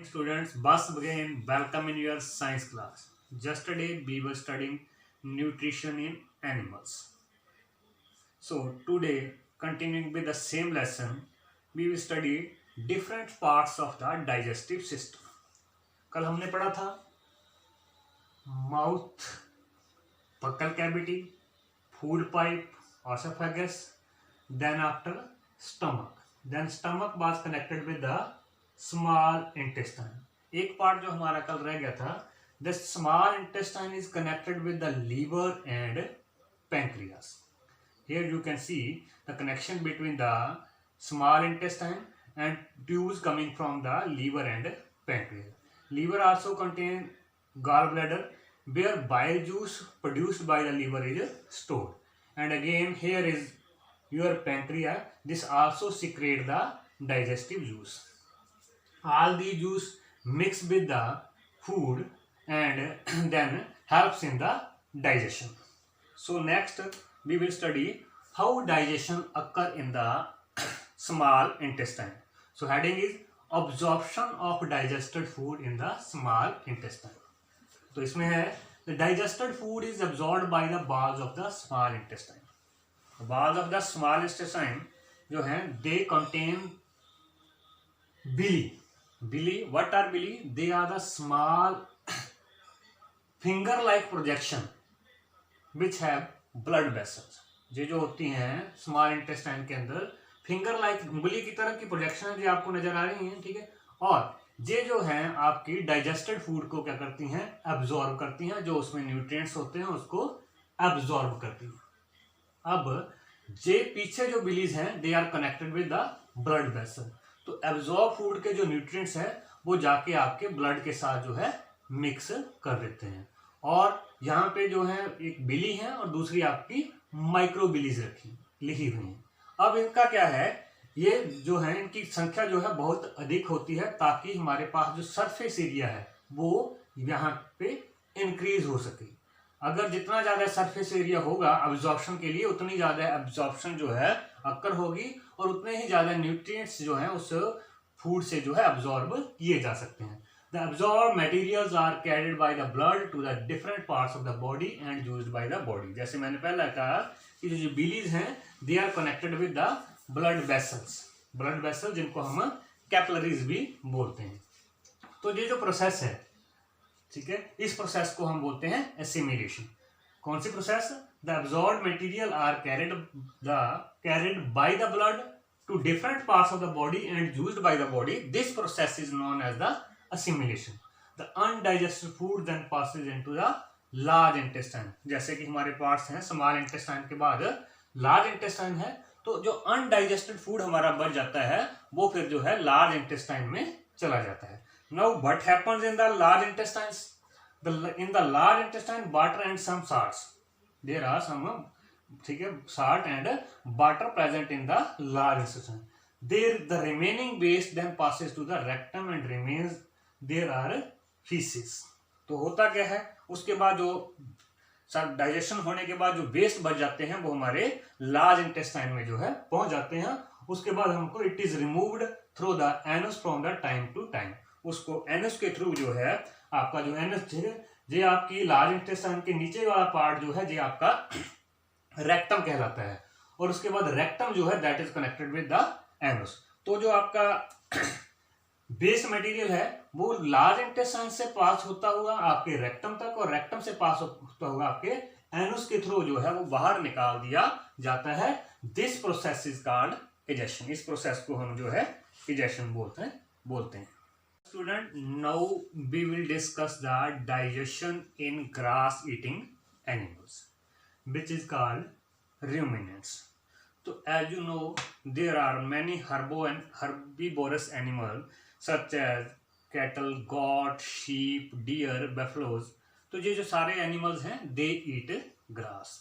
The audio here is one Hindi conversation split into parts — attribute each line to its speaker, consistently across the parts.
Speaker 1: Students, once again, welcome in your science class. Yesterday, we were studying nutrition in animals. So, today, continuing with the same lesson, we will study different parts of the digestive system. कल हमने पढ़ा था mouth, buccal cavity, food pipe, esophagus, then after stomach. Then stomach was connected with the small intestine. एक पार्ट जो हमारा कल रह गया था, the small intestine is connected with the liver and pancreas. Here you can see the connection between the small intestine and tubes coming from the liver and pancreas. Liver also contain gallbladder where bile juice produced by the liver is stored. And again here is your pancreas. This also secrete the digestive juice. All the juice mix with the food and then helps in the digestion. So next we will study how digestion occur in the small intestine. So heading is absorption of digested food in the small intestine. तो इसमें है the digested food is absorbed by the walls of the small intestine. The walls of the small intestine जो हैं they contain villi. Villi, what are villi? They are the small finger-like projection which have blood vessels. ये जो होती हैं स्मॉल इंटेस्टाइन के अंदर फिंगर लाइक उंगली की तरह की प्रोजेक्शन जो आपको नजर आ रही हैं, ठीक है। और ये जो हैं आपकी डाइजेस्टेड फूड को क्या करती हैं, एब्जॉर्ब करती हैं, जो उसमें न्यूट्रिएंट्स होते हैं उसको एब्जॉर्ब करती हैं। अब ये पीछे जो बिलीज हैं they are connected with the blood vessel. तो एब्जॉर्ब फूड के जो न्यूट्रिएंट्स हैं वो जाके आपके ब्लड के साथ जो है मिक्स कर देते हैं। और यहाँ पे जो है एक बिली है और दूसरी आपकी माइक्रो बिलीज लिखी हुई है। अब इनका क्या है, ये जो है इनकी संख्या जो है बहुत अधिक होती है ताकि हमारे पास जो सरफेस एरिया है वो यहाँ पे इंक्रीज हो सके। अगर जितना ज्यादा सरफेस एरिया होगा एब्जॉर्प्शन के लिए उतनी ज्यादा एब्जॉर्प्शन जो है अक्कर होगी और उतने ही ज्यादा न्यूट्रिएंट्स जो है उस फूड से जो है एब्जॉर्ब किए जा सकते हैं। The absorbed materials are carried by the blood to the different parts of the body and used by the body. जैसे मैंने पहले कहा कि जो बिलीज हैं they are connected with the blood vessels. blood vessels जिनको हम कैपिलरीज भी बोलते हैं। तो ये जो प्रोसेस है, ठीक है, इस प्रोसेस को हम बोलते हैं एसिमिलेशन। कौन सी process? The absorbed material are carried by the blood to different parts of the body and used by the body. This process is known as the assimilation. The undigested food then passes into the large intestine. जैसे कि हमारे पार्ट्स हैं स्मॉल इंटेस्टाइन के बाद लार्ज इंटेस्टाइन है, तो जो अनडाइजेस्टेड फूड हमारा बच जाता है वो फिर जो है लार्ज इंटेस्टाइन में चला जाता है। Now what happens in the large intestines? In the large intestine water and some salts, there are some, ठीक है, salt and water present in the large intestine. There the remaining waste then passes to the rectum and remains there are feces. तो होता क्या है, उसके बाद जो डाइजेशन होने के बाद जो वेस्ट बच जाते हैं वो हमारे लार्ज इंटेस्टाइन में जो है पहुंच जाते हैं। उसके बाद हमको it is removed through the anus from the time to time. उसको एनस के थ्रू जो है आपका जो एनस है ये आपकी लार्ज इंटेस्टाइन के नीचे वाला पार्ट जो है ये आपका रेक्टम कहलाता है। और उसके बाद रेक्टम जो है that is connected with the anus. तो जो आपका बेस मटेरियल है वो लार्ज इंटेस्टाइन से पास होता हुआ आपके रेक्टम तक और रेक्टम से पास होता हुआ आपके एनस के थ्रू जो है वो बाहर निकाल दिया जाता है। This process is called egestion. इस प्रोसेस को हम जो है इजेक्शन बोलते हैं। Student, now we will discuss the digestion in grass eating animals which is called ruminants. So as you know, there are many herbivorous animals such as cattle, goat, sheep, deer, buffaloes. तो ये जो सारे एनिमल्स हैं they eat grass.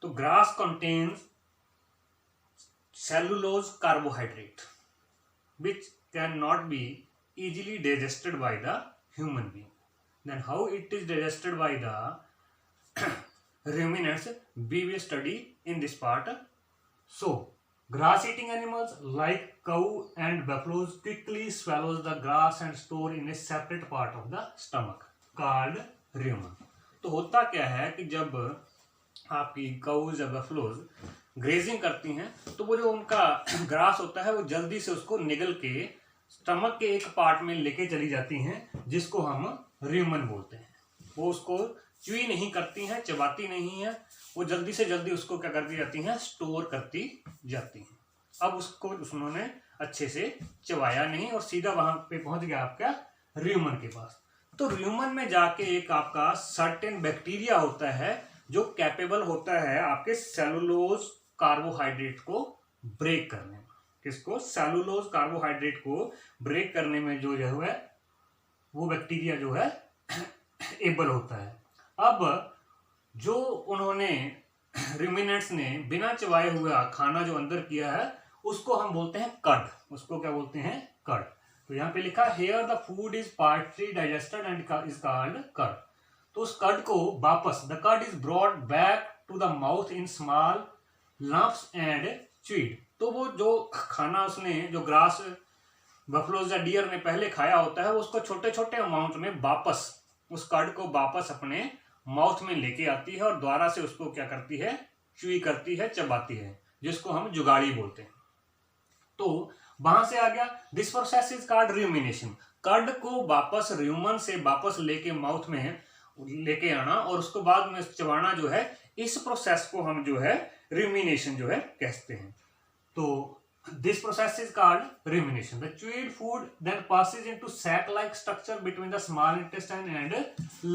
Speaker 1: तो grass contains cellulose carbohydrate which cannot be easily digested by the human being. Then how it is digested by the ruminants we will study in this part. So Grass eating animals like cow and buffaloes quickly swallows the grass and store in a separate part of the stomach called rumen. तो होता क्या है कि जब आपकी काउज या बफलोज ग्रेजिंग करती हैं तो वो जो उनका ग्रास होता है वो जल्दी से उसको निगल के स्टमक के एक पार्ट में लेके चली जाती हैं जिसको हम र्यूमन बोलते हैं। वो उसको च्यूई नहीं करती हैं, चबाती नहीं है, वो जल्दी से जल्दी उसको क्या करती जाती हैं, स्टोर करती जाती हैं। अब उसको उन्होंने अच्छे से चबाया नहीं और सीधा वहां पे पहुंच गया आपका र्यूमन के पास। तो र्यूमन में जाके एक आपका सर्टेन बैक्टीरिया होता है जो कैपेबल होता है आपके सेलुलोज कार्बोहाइड्रेट को ब्रेक करने में। किसको? सेलुलोज कार्बोहाइड्रेट को ब्रेक करने में जो है वो बैक्टीरिया जो है एबल होता है। अब जो उन्होंने रूमिनेंट्स ने बिना चबाए हुआ खाना जो अंदर किया है उसको हम बोलते हैं कड। उसको क्या बोलते हैं? कड। तो यहाँ पे लिखा here the food is partly digested and is called cud. तो उस कड को वापस the cud is brought back to the mouth in small lumps and chewed. तो वो जो खाना उसने जो ग्रास बफलोज या डियर ने पहले खाया होता है उसको छोटे छोटे अमाउंट में वापस उस कड को वापस अपने माउथ में लेके आती है और द्वारा से उसको क्या करती है? च्यूई करती है, चबाती है, जिसको हम जुगाड़ी बोलते हैं। तो वहां से आ गया this process is called rumination. कड को वापस र्यूमन से वापस लेके माउथ में लेके आना और उसको बाद में चबाना जो है, इस प्रोसेस को हम जो है र्यूमिनेशन जो है कहते हैं। तो this process is called rumination. The chewed food then passes into sac-like structure between the small intestine and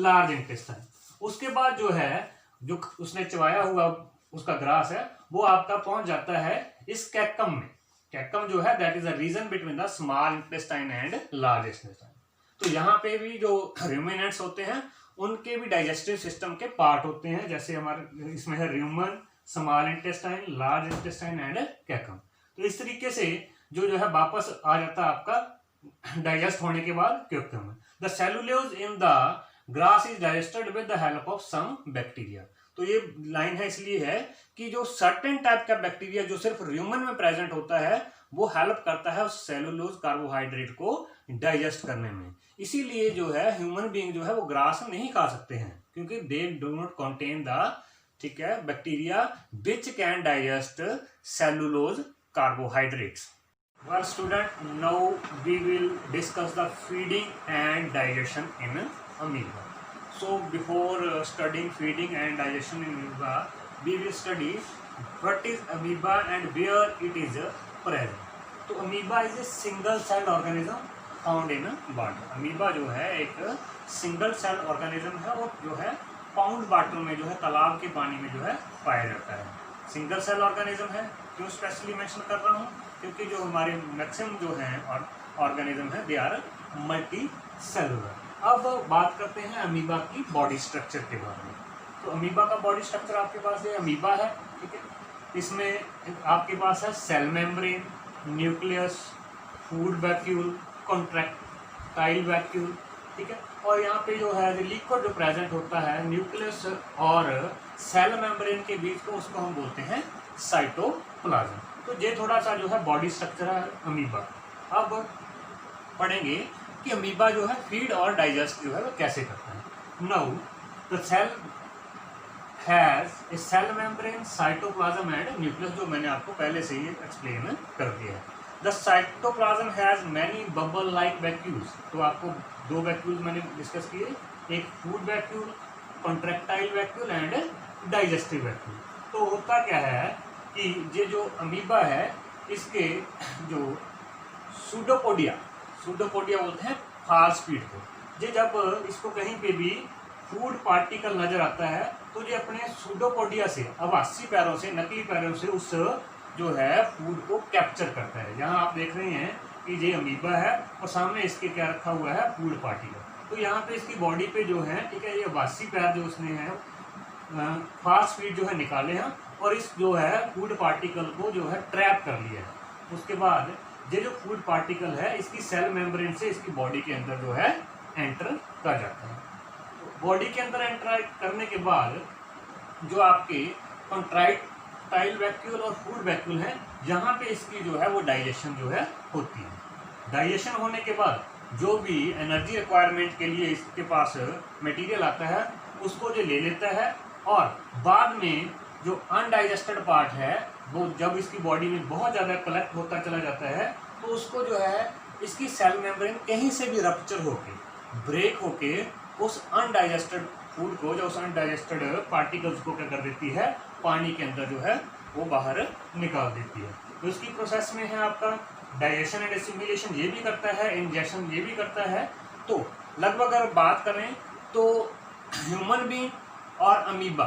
Speaker 1: large intestine. उसके बाद जो है जो उसने चबाया हुआ उसका ग्रास है वो आपका पहुंच जाता है इस कैकम में। कैकम जो है that is a region between the small intestine and large intestine. तो यहाँ पे भी जो रूमिनेंट्स होते हैं उनके भी डाइजेस्टिव सिस्टम के पार्ट होते हैं, जैसे हमारे इसमें है rumen, small intestine, large intestine and caecum. तो इस तरीके से जो है वापस आ जाता है आपका डाइजेस्ट होने के बाद कैकम में। The cellulose in the grass is digested with the help of some bacteria. तो ये लाइन है इसलिए है कि जो सर्टेन टाइप का बैक्टीरिया जो सिर्फ र्यूमन में प्रेजेंट होता है वो हेल्प करता है उस सेलुलोज कार्बोहाइड्रेट को डाइजेस्ट करने में। इसीलिए जो है ह्यूमन बीइंग जो है वो ग्रास नहीं खा सकते हैं क्योंकि they do not contain the, ठीक है, bacteria which can digest cellulose carbohydrates. Well student, now we will discuss the feeding and digestion in amoeba. So before studying feeding and digestion in amoeba, we will study what is amoeba and where it is present. तो amoeba is a single celled organism found in water. amoeba जो है एक single celled organism है और जो है पाउंड वाटर में जो है तालाब के पानी में जो है पाया जाता है। सिंगल सेल ऑर्गेनिज्म है। क्यों स्पेशली मेंशन कर रहा हूँ? क्योंकि जो हमारे मैक्सिमम जो हैं और ऑर्गेनिज्म है दे आर मल्टी सेलुलर। अब बात करते हैं अमीबा की बॉडी स्ट्रक्चर के बारे में। तो अमीबा का बॉडी स्ट्रक्चर आपके पास है, अमीबा है, ठीक है। इसमें आपके पास है cell membrane, nucleus, food vacuole, contractile vacuole, ठीक है। और यहाँ पे जो है लिक्विड जो प्रेजेंट होता है न्यूक्लियस और सेल मेम्ब्रेन के बीच को उसको हम बोलते हैं साइटोप्लाज्म। तो ये थोड़ा सा जो है बॉडी स्ट्रक्चर है अमीबा। अब पढ़ेंगे कि अमीबा जो है फीड और डाइजेस्ट जो है वो कैसे करता है। Now the cell has a cell membrane, cytoplasm and nucleus, जो मैंने आपको पहले से ही एक्सप्लेन कर दिया है। The cytoplasm has many bubble like vacuoles. तो आपको दो वैक्यूल्स मैंने डिस्कस किए, एक food vacuole, contractile vacuole and digestive vacuole. तो होता क्या है कि ये जो अमीबा है इसके जो सूडोपोडिया बोलते हैं फास्ट फीड को, ये जब इसको कहीं पे भी फूड पार्टिकल नजर आता है तो ये अपने सूडोपोडिया से, आभासी पैरों से, नकली पैरों से उस जो है फूड को कैप्चर करता है। यहाँ आप देख रहे हैं कि ये अमीबा है और सामने इसके क्या रखा हुआ है, फूड पार्टिकल। तो यहाँ पे इसकी बॉडी पे जो है, ठीक है, ये आभासी पैर जो उसने है फास्ट फीड जो है निकाले हैं और इस जो है फूड पार्टिकल को जो है ट्रैप कर लिया है। उसके बाद ये जो फूड पार्टिकल है इसकी सेल मेम्ब्रेन से इसकी बॉडी के अंदर जो है एंटर कर जाता है। बॉडी के अंदर एंटर करने के बाद जो आपके डक्टाइल वैक्यूल और फूड वैक्यूल हैं, जहाँ पे इसकी जो है वो डाइजेशन जो है होती है। डाइजेशन होने के बाद जो भी एनर्जी रिक्वायरमेंट के लिए इसके पास मटेरियल आता है उसको जो ले लेता है, और बाद में जो अनडाइजेस्टेड पार्ट है वो जब इसकी बॉडी में बहुत ज़्यादा कलेक्ट होता चला जाता है तो उसको जो है इसकी सेल मेम्ब्रेन कहीं से भी रप्चर होके ब्रेक होके उस अनडाइजेस्टेड फूड को, जो उस अनडाइजेस्टेड पार्टिकल्स को क्या कर देती है, पानी के अंदर जो है वो बाहर निकाल देती है। तो इसकी प्रोसेस में है आपका डाइजेशन एंड एसिमिलेशन ये भी करता है, इंजेक्शन ये भी करता है। तो लगभग अगर बात करें तो ह्यूमन बीइंग और अमीबा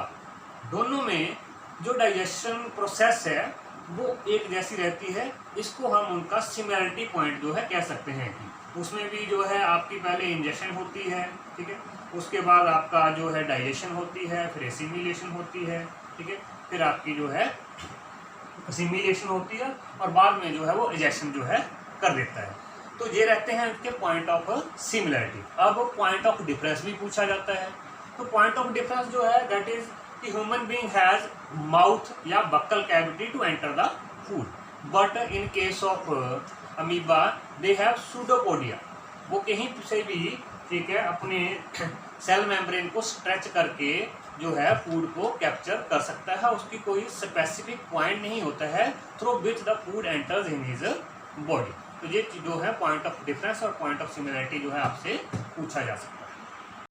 Speaker 1: दोनों में जो डाइजेशन प्रोसेस है वो एक जैसी रहती है। इसको हम उनका सिमिलरिटी पॉइंट जो है कह सकते हैं कि उसमें भी जो है आपकी पहले इंजेक्शन होती है, ठीक है, उसके बाद आपका जो है डाइजेशन होती है, फिर एसिमिलेशन होती है, ठीक है, फिर आपकी जो है एसिमिलेशन होती है और बाद में जो है वो इजेक्शन जो है कर देता है। तो ये रहते हैं इनके पॉइंट ऑफ सिमिलरिटी। अब पॉइंट ऑफ डिफरेंस भी पूछा जाता है। तो पॉइंट ऑफ डिफरेंस जो है दैट इज कि ह्यूमन बीइंग हैज माउथ या buccal cavity to enter the food, but in case of amoeba they have pseudopodia. वो कहीं से भी, ठीक है, अपने सेल मेम्ब्रेन को स्ट्रेच करके जो है फूड को कैप्चर कर सकता है। उसकी कोई स्पेसिफिक पॉइंट नहीं होता है through which the food enters in his body. तो ये जो है पॉइंट ऑफ डिफरेंस और पॉइंट ऑफ सिमिलरिटी जो है आपसे पूछा जा सकता है।